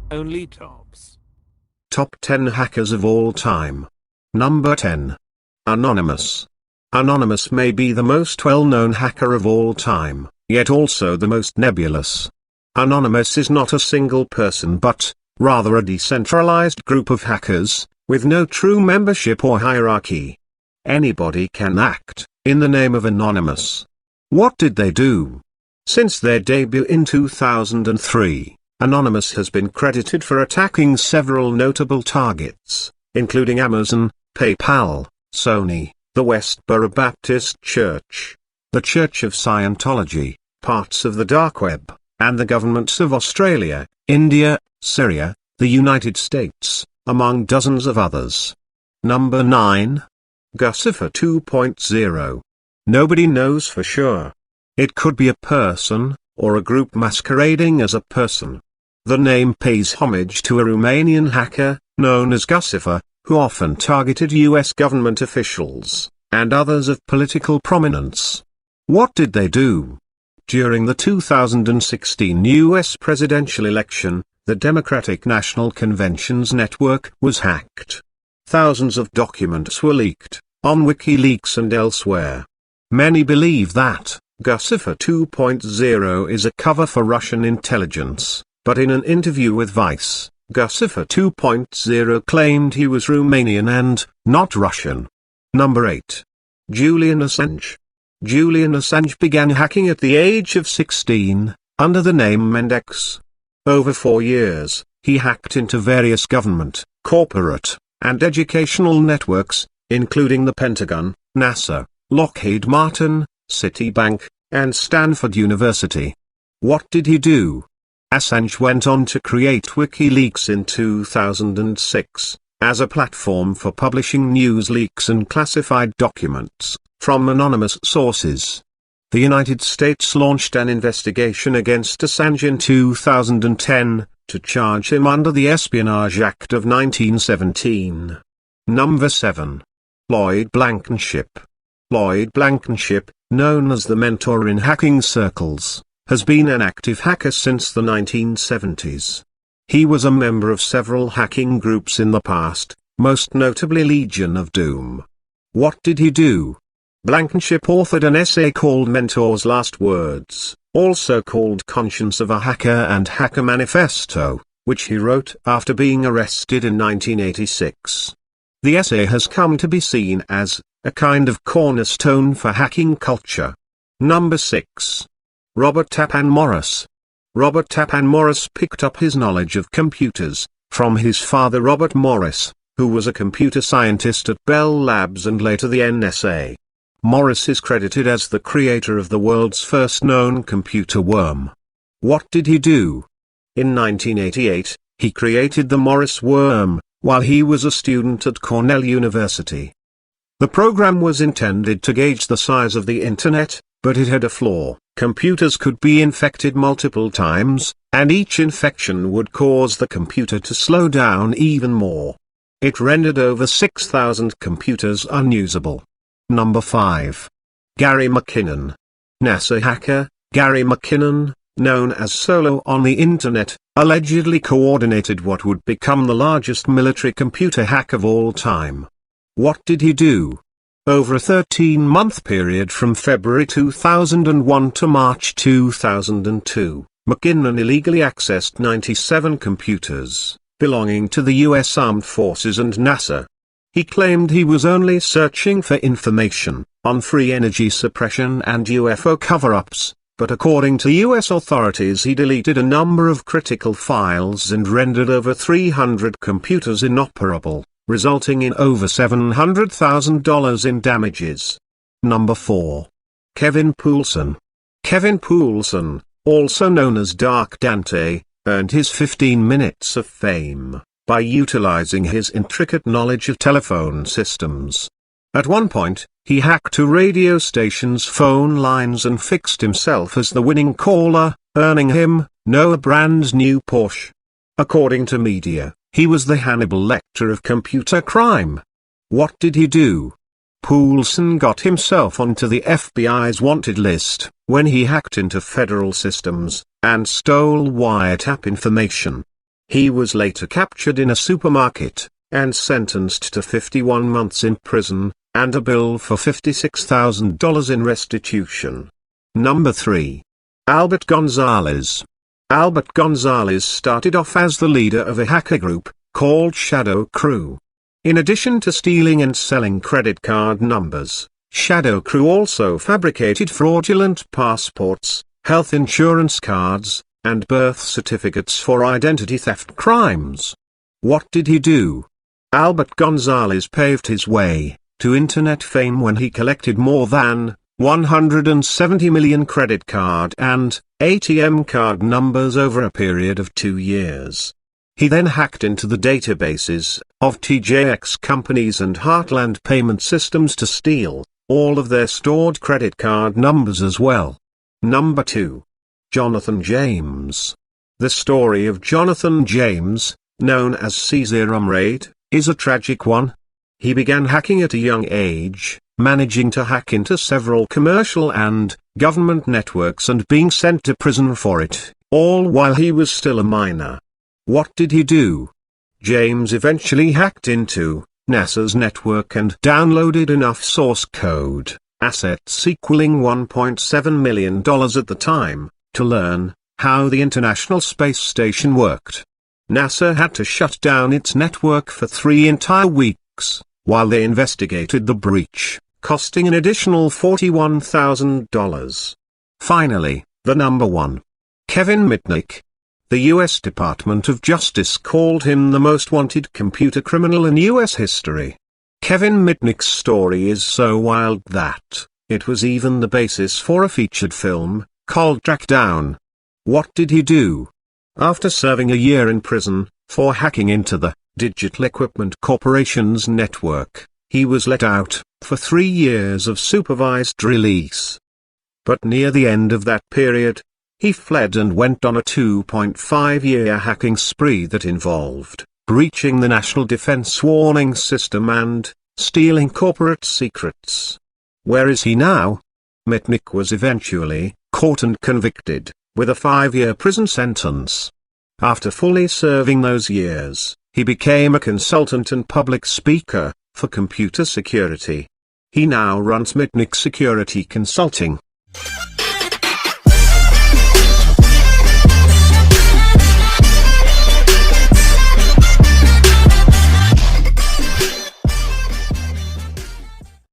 Onlytops. Top 10 hackers of all time. Number 10. Anonymous. Anonymous may be the most well-known hacker of all time, yet also the most nebulous. Anonymous is not a single person but, rather a decentralized group of hackers, with no true membership or hierarchy. Anybody can act, in the name of Anonymous. What did they do? Since their debut in 2003, Anonymous has been credited for attacking several notable targets, including Amazon, PayPal, Sony, the Westboro Baptist Church, the Church of Scientology, parts of the dark web, and the governments of Australia, India, Syria, the United States, among dozens of others. Number 9. Guccifer 2.0. Nobody knows for sure. It could be a person, or a group masquerading as a person. The name pays homage to a Romanian hacker, known as Guccifer, who often targeted US government officials, and others of political prominence. What did they do? During the 2016 US presidential election, the Democratic National Convention's network was hacked. Thousands of documents were leaked, on WikiLeaks and elsewhere. Many believe that Guccifer 2.0 is a cover for Russian intelligence, but in an interview with Vice, Guccifer 2.0 claimed he was Romanian and not Russian. Number 8. Julian Assange. Julian Assange began hacking at the age of 16, under the name Mendex. Over 4 years, he hacked into various government, corporate, and educational networks, including the Pentagon, NASA, Lockheed Martin, Citibank, and Stanford University. What did he do? Assange went on to create WikiLeaks in 2006, as a platform for publishing news leaks and classified documents, from anonymous sources. The United States launched an investigation against Assange in 2010, to charge him under the Espionage Act of 1917. Number 7. Lloyd Blankenship. Lloyd Blankenship, known as the mentor in hacking circles, has been an active hacker since the 1970s. He was a member of several hacking groups in the past, most notably Legion of Doom. What did he do? Blankenship authored an essay called Mentor's Last Words, also called Conscience of a Hacker and Hacker Manifesto, which he wrote after being arrested in 1986. The essay has come to be seen as a kind of cornerstone for hacking culture. Number 6. Robert Tappan Morris. Robert Tappan Morris picked up his knowledge of computers from his father Robert Morris, who was a computer scientist at Bell Labs and later the NSA. Morris is credited as the creator of the world's first known computer worm. What did he do? In 1988, he created the Morris worm, while he was a student at Cornell University. The program was intended to gauge the size of the Internet, but it had a flaw. Computers could be infected multiple times, and each infection would cause the computer to slow down even more. It rendered over 6,000 computers unusable. Number 5. Gary McKinnon. NASA hacker, Gary McKinnon, known as Solo on the Internet, allegedly coordinated what would become the largest military computer hack of all time. What did he do? Over a 13-month period from February 2001 to March 2002, McKinnon illegally accessed 97 computers, belonging to the U.S. Armed Forces and NASA. He claimed he was only searching for information on free energy suppression and UFO cover-ups, but according to U.S. authorities he deleted a number of critical files and rendered over 300 computers inoperable, resulting in over $700,000 in damages. Number 4. Kevin Poulsen. Kevin Poulsen, also known as Dark Dante, earned his 15 minutes of fame by utilizing his intricate knowledge of telephone systems. At one point, he hacked a radio station's phone lines and fixed himself as the winning caller, earning him a brand new Porsche. According to media, he was the Hannibal Lecter of computer crime. What did he do? Poulsen got himself onto the FBI's wanted list when he hacked into federal systems and stole wiretap information. He was later captured in a supermarket, and sentenced to 51 months in prison, and a bill for $56,000 in restitution. Number 3. Albert Gonzalez. Albert Gonzalez started off as the leader of a hacker group, called Shadow Crew. In addition to stealing and selling credit card numbers, Shadow Crew also fabricated fraudulent passports, health insurance cards, and birth certificates for identity theft crimes. What did he do? Albert Gonzalez paved his way to internet fame when he collected more than 170 million credit card and ATM card numbers over a period of 2 years. He then hacked into the databases of TJX companies and Heartland Payment Systems to steal all of their stored credit card numbers as well. Number 2. Jonathan James. The story of Jonathan James, known as Caesar Umraid, is a tragic one. He began hacking at a young age, managing to hack into several commercial and government networks and being sent to prison for it, all while he was still a minor. What did he do? James eventually hacked into NASA's network and downloaded enough source code, assets equaling $1.7 million at the time, to learn how the International Space Station worked. NASA had to shut down its network for 3 entire weeks, while they investigated the breach, costing an additional $41,000. Finally, the number 1. Kevin Mitnick. The U.S. Department of Justice called him the most wanted computer criminal in U.S. history. Kevin Mitnick's story is so wild that it was even the basis for a featured film, called Track Down. What did he do? After serving a year in prison for hacking into the Digital Equipment Corporation's network, he was let out for 3 years of supervised release. But near the end of that period, he fled and went on a 2.5-year hacking spree that involved breaching the National Defense Warning System and stealing corporate secrets. Where is he now? Mitnick was eventually caught and convicted, with a 5-year prison sentence. After fully serving those years, he became a consultant and public speaker for computer security. He now runs Mitnick Security Consulting.